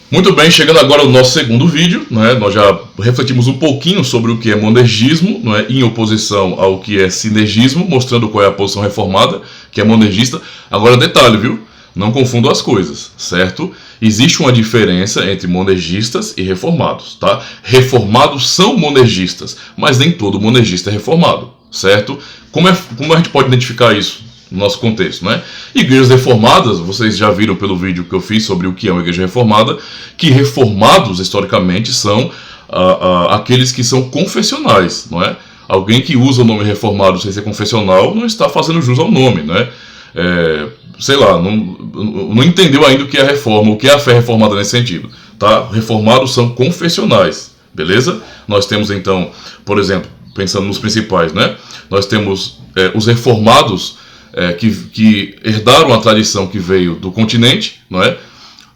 Muito bem, chegando agora ao nosso segundo vídeo, né? Nós já refletimos um pouquinho sobre o que é monergismo, né? Em oposição ao que é sinergismo, mostrando qual é a posição reformada, que é monergista. Agora detalhe, viu? Não confundam as coisas, certo? Existe uma diferença entre monergistas e reformados, tá? Reformados são monergistas, mas nem todo monergista é reformado, certo? Como a gente pode identificar isso no nosso contexto, né? Igrejas reformadas, vocês já viram pelo vídeo que eu fiz sobre o que é uma igreja reformada, que reformados historicamente são aqueles que são confessionais, não é? Alguém que usa o nome reformado sem ser confessional não está fazendo jus ao nome, né? Sei lá, não entendeu ainda o que é a reforma, o que é a fé reformada nesse sentido, tá? Reformados são confessionais, beleza? Nós temos então, por exemplo, pensando nos principais, né? Nós temos os reformados que herdaram a tradição que veio do continente, não é?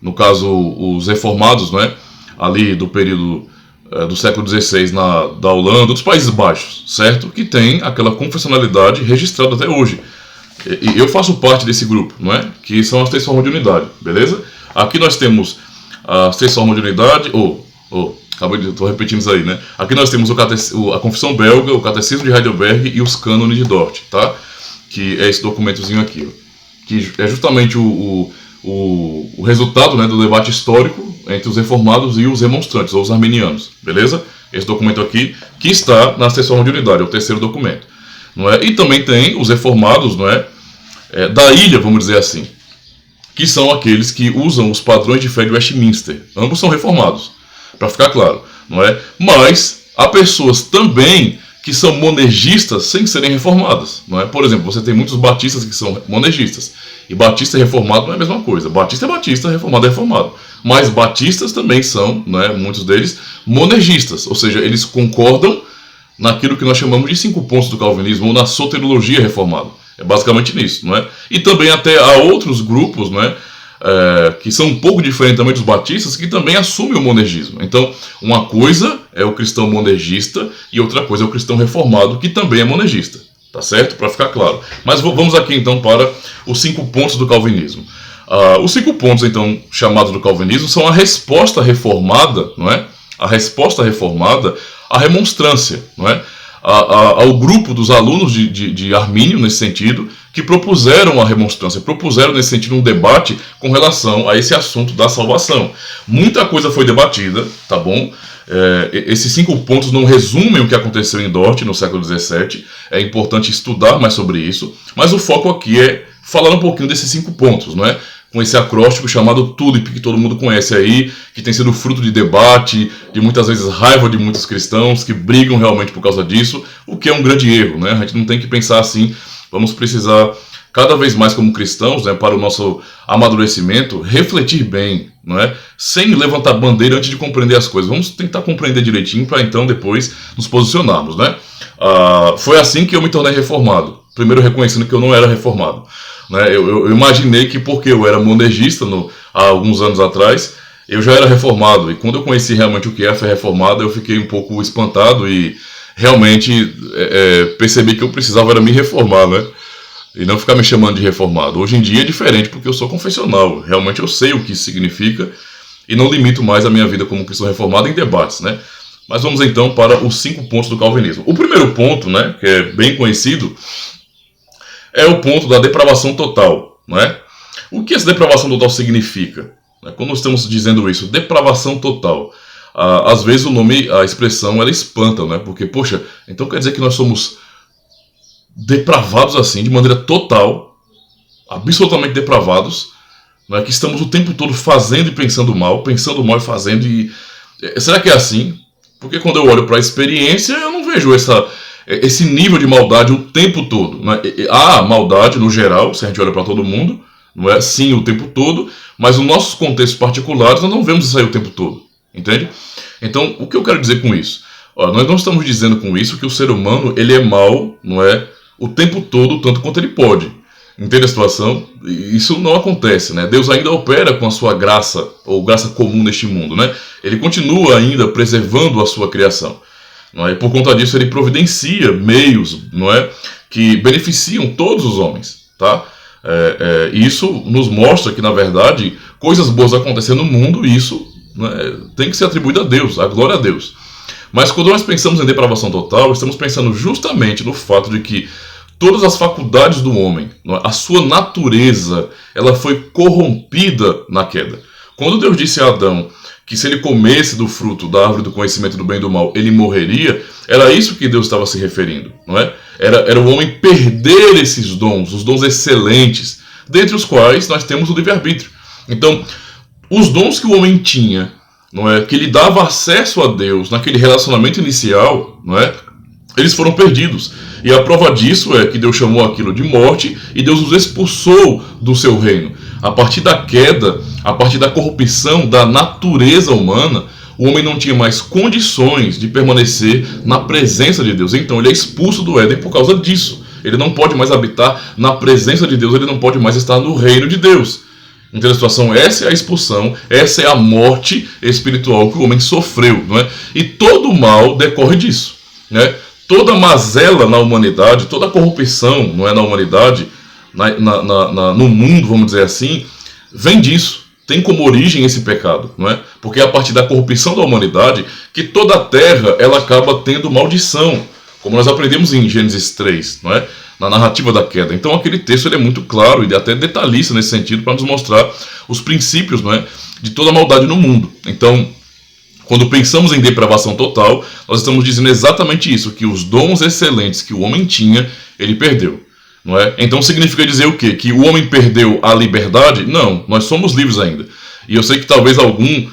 No caso, os reformados, não é? Ali do período do século XVI da Holanda, dos Países Baixos, certo? Que tem aquela confessionalidade registrada até hoje. E eu faço parte desse grupo, não é? Que são as 3 formas de unidade, beleza? Aqui nós temos as 3 formas de unidade, estou repetindo isso aí, né? Aqui nós temos a Confissão Belga, o Catecismo de Heidelberg e os Cânones de Dort, tá? Que é esse documentozinho aqui, ó, que é justamente o resultado, né, do debate histórico entre os reformados e os remonstrantes, ou os arminianos, beleza? Esse documento aqui, que está na seção de unidade, é o 3º documento, não é? E também tem os reformados, não é, da ilha, vamos dizer assim, que são aqueles que usam os padrões de fé de Westminster. Ambos são reformados, para ficar claro, não é? Mas há pessoas também que são monergistas sem serem reformadas, não é? Por exemplo, você tem muitos batistas que são monergistas, e batista e reformado não é a mesma coisa. Batista é batista, reformado é reformado. Mas batistas também são, não é? Muitos deles, monergistas, ou seja, eles concordam naquilo que nós chamamos de 5 pontos do calvinismo, ou na soteriologia reformada. É basicamente nisso, não é? E também até há outros grupos, não é? Que são um pouco diferentes também dos batistas, que também assumem o monergismo. Então, uma coisa é o cristão monergista e outra coisa é o cristão reformado, que também é monergista, tá certo? Para ficar claro. Mas vamos aqui então para os 5 pontos do calvinismo. Os 5 pontos então chamados do calvinismo são a resposta reformada, não é? A resposta reformada à remonstrância, não é? Ao grupo dos alunos de Armínio, nesse sentido, que propuseram a remonstrância, propuseram nesse sentido um debate com relação a esse assunto da salvação. Muita coisa foi debatida, tá bom? Esses 5 pontos não resumem o que aconteceu em Dort no século XVII, é importante estudar mais sobre isso, mas o foco aqui é falar um pouquinho desses 5 pontos, não é? Com esse acróstico chamado TULIP, que todo mundo conhece aí, que tem sido fruto de debate, de muitas vezes raiva de muitos cristãos que brigam realmente por causa disso, o que é um grande erro, né? A gente não tem que pensar assim. Vamos precisar, cada vez mais como cristãos, né, para o nosso amadurecimento, refletir bem, não é? Sem levantar bandeira antes de compreender as coisas. Vamos tentar compreender direitinho para então depois nos posicionarmos, né? Foi assim que eu me tornei reformado. Primeiro reconhecendo que eu não era reformado. Né? Eu imaginei que porque eu era monergista há alguns anos atrás, eu já era reformado. E quando eu conheci realmente o que é a fé reformada, eu fiquei um pouco espantado e realmente percebi que eu precisava era me reformar, né? E não ficar me chamando de reformado. Hoje em dia é diferente porque eu sou confessional. Realmente eu sei o que isso significa e não limito mais a minha vida como cristão reformado em debates, né? Mas vamos então para os 5 pontos do calvinismo. O primeiro ponto, né, que é bem conhecido, é o ponto da depravação total, não é? O que essa depravação total significa? Quando nós estamos dizendo isso, depravação total, às vezes a expressão, ela espanta, né? Porque, poxa, então quer dizer que nós somos depravados assim, de maneira total, absolutamente depravados, não é? Que estamos o tempo todo fazendo e pensando mal e fazendo e... Será que é assim? Porque quando eu olho para a experiência, eu não vejo esse nível de maldade o tempo todo. Não é? Há maldade no geral, se a gente olha para todo mundo, não é? Sim, o tempo todo, mas nos nossos contextos particulares nós não vemos isso aí o tempo todo, entende? Então, o que eu quero dizer com isso? Nós não estamos dizendo com isso que o ser humano ele é mau, não é? O tempo todo, tanto quanto ele pode. Entende a situação? Isso não acontece, né? Deus ainda opera com a sua graça, ou graça comum neste mundo, né? Ele continua ainda preservando a sua criação. Não é? E por conta disso ele providencia meios, não é? Que beneficiam todos os homens, tá? Isso nos mostra que, na verdade, coisas boas acontecem no mundo e isso né? Tem que ser atribuído a Deus, a glória a Deus. Mas quando nós pensamos em depravação total, estamos pensando justamente no fato de que todas as faculdades do homem, a sua natureza, ela foi corrompida na queda. Quando Deus disse a Adão que se ele comesse do fruto da árvore do conhecimento do bem e do mal, ele morreria, era isso que Deus estava se referindo, não é? Era o homem perder esses dons, os dons excelentes, dentre os quais nós temos o livre-arbítrio. Então, os dons que o homem tinha, não é, que lhe dava acesso a Deus naquele relacionamento inicial, não é, eles foram perdidos. E a prova disso é que Deus chamou aquilo de morte e Deus os expulsou do seu reino. A partir da queda, a partir da corrupção da natureza humana, o homem não tinha mais condições de permanecer na presença de Deus. Então ele é expulso do Éden por causa disso. Ele não pode mais habitar na presença de Deus, ele não pode mais estar no reino de Deus. Então a situação, essa é a expulsão, essa é a morte espiritual que o homem sofreu, não é? E todo o mal decorre disso, né? Toda mazela na humanidade, toda corrupção, não é, na humanidade, no mundo, vamos dizer assim, vem disso. Tem como origem esse pecado, não é? Porque é a partir da corrupção da humanidade que toda a terra ela acaba tendo maldição, como nós aprendemos em Gênesis 3, não é? Na narrativa da queda. Então aquele texto ele é muito claro e até detalhista nesse sentido para nos mostrar os princípios, não é, de toda a maldade no mundo. Então, quando pensamos em depravação total, nós estamos dizendo exatamente isso, que os dons excelentes que o homem tinha, ele perdeu. Não é? Então significa dizer o quê? Que o homem perdeu a liberdade? Não, nós somos livres ainda. E eu sei que talvez algum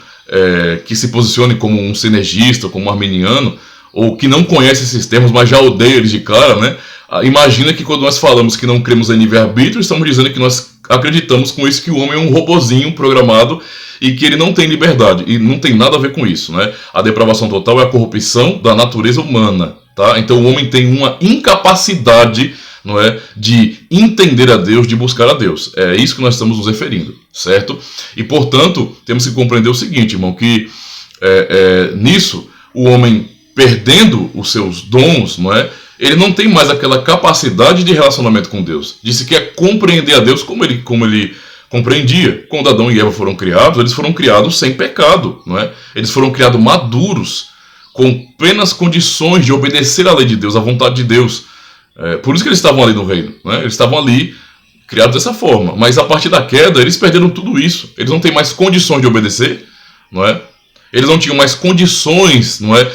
que se posicione como um sinergista, como um arminiano, ou que não conhece esses termos, mas já odeia eles de cara, né? Imagina que quando nós falamos que não cremos em livre-arbítrio, estamos dizendo que nós acreditamos com isso que o homem é um robozinho programado e que ele não tem liberdade. E não tem nada a ver com isso, né? A depravação total é a corrupção da natureza humana, tá? Então o homem tem uma incapacidade, não é, de entender a Deus, de buscar a Deus. É isso que nós estamos nos referindo, certo? E portanto, temos que compreender o seguinte, irmão, que nisso, o homem perdendo os seus dons, não é? Ele não tem mais aquela capacidade de relacionamento com Deus, de sequer compreender a Deus como ele compreendia. Quando Adão e Eva foram criados, eles foram criados sem pecado, não é? Eles foram criados maduros, com plenas condições de obedecer à lei de Deus, à vontade de Deus. Por isso que eles estavam ali no reino, não é? Eles estavam ali criados dessa forma, mas a partir da queda eles perderam tudo isso. Eles não têm mais condições de obedecer, não é? Eles não tinham mais condições, não é?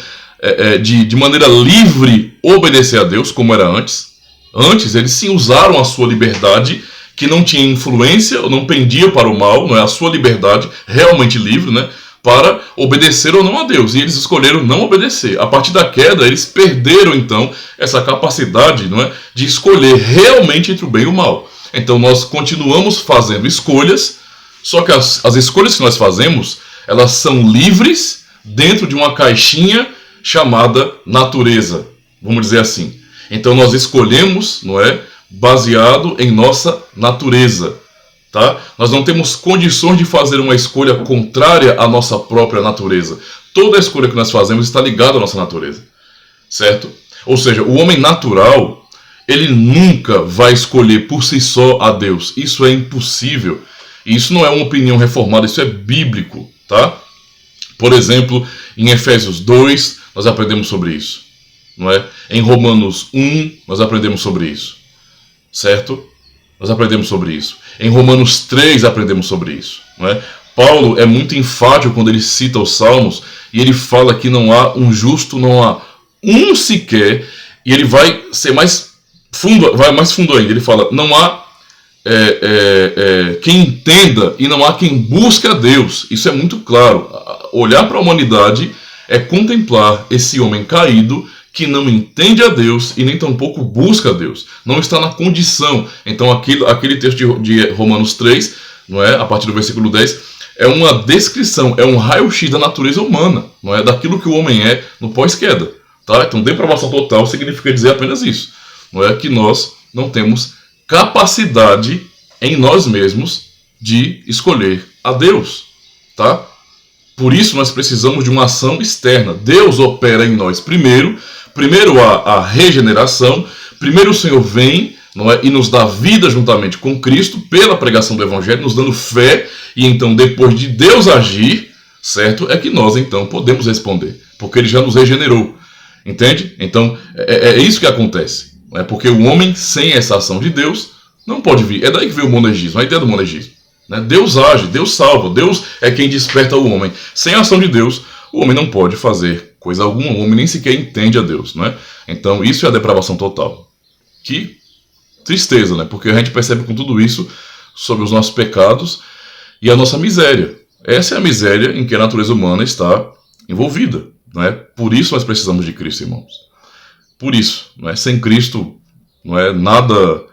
De maneira livre obedecer a Deus como era antes. Antes eles sim usaram a sua liberdade, que não tinha influência, não pendia para o mal, não é? A sua liberdade realmente livre, né? Para obedecer ou não a Deus. E eles escolheram não obedecer. A partir da queda eles perderam então essa capacidade, não é? De escolher realmente entre o bem e o mal. Então nós continuamos fazendo escolhas, só que as escolhas que nós fazemos, elas são livres dentro de uma caixinha chamada natureza, vamos dizer assim. Então nós escolhemos, não é, baseado em nossa natureza, tá? Nós não temos condições de fazer uma escolha contrária à nossa própria natureza. Toda a escolha que nós fazemos está ligada à nossa natureza, certo? Ou seja, o homem natural, ele nunca vai escolher por si só a Deus. Isso é impossível. E isso não é uma opinião reformada, isso é bíblico, tá? Por exemplo, em Efésios 2, nós aprendemos sobre isso, não é? Em Romanos 1, nós aprendemos sobre isso, certo? Nós aprendemos sobre isso. Em Romanos 3, aprendemos sobre isso, não é? Paulo é muito enfático quando ele cita os Salmos, e ele fala que não há um justo, não há um sequer, e ele vai ser mais fundo, vai mais fundo ainda. Ele fala, não há quem entenda e não há quem busque a Deus. Isso é muito claro. Olhar para a humanidade é contemplar esse homem caído que não entende a Deus e nem tampouco busca a Deus. Não está na condição. Então aquele texto de Romanos 3, não é? A partir do versículo 10, é uma descrição, é um raio-x da natureza humana, não é? Daquilo que o homem é no pós-queda. Tá? Então depravação total significa dizer apenas isso. Não é que nós não temos capacidade em nós mesmos de escolher a Deus. Tá? Por isso nós precisamos de uma ação externa. Deus opera em nós primeiro a regeneração, primeiro o Senhor vem, não é, e nos dá vida juntamente com Cristo pela pregação do Evangelho, nos dando fé, e então depois de Deus agir, Certo é que nós, então, podemos responder, porque ele já nos regenerou. Entende? Então, é isso que acontece. Né? Porque o homem, sem essa ação de Deus, não pode vir. É daí que vem o monergismo, a ideia do monergismo. Né? Deus age, Deus salva, Deus é quem desperta o homem. Sem a ação de Deus, o homem não pode fazer coisa alguma, o homem nem sequer entende a Deus. Né? Então, isso é a depravação total. Que tristeza, né? Porque a gente percebe com tudo isso sobre os nossos pecados e a nossa miséria. Essa é a miséria em que a natureza humana está envolvida. Não é? Por isso nós precisamos de Cristo, irmãos. Por isso, não é? Sem Cristo, não é nada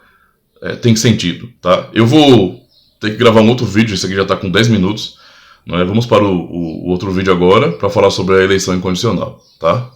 tem sentido, tá? Eu vou ter que gravar um outro vídeo, esse aqui já está com 10 minutos. Não é? Vamos para o outro vídeo agora para falar sobre a eleição incondicional, tá?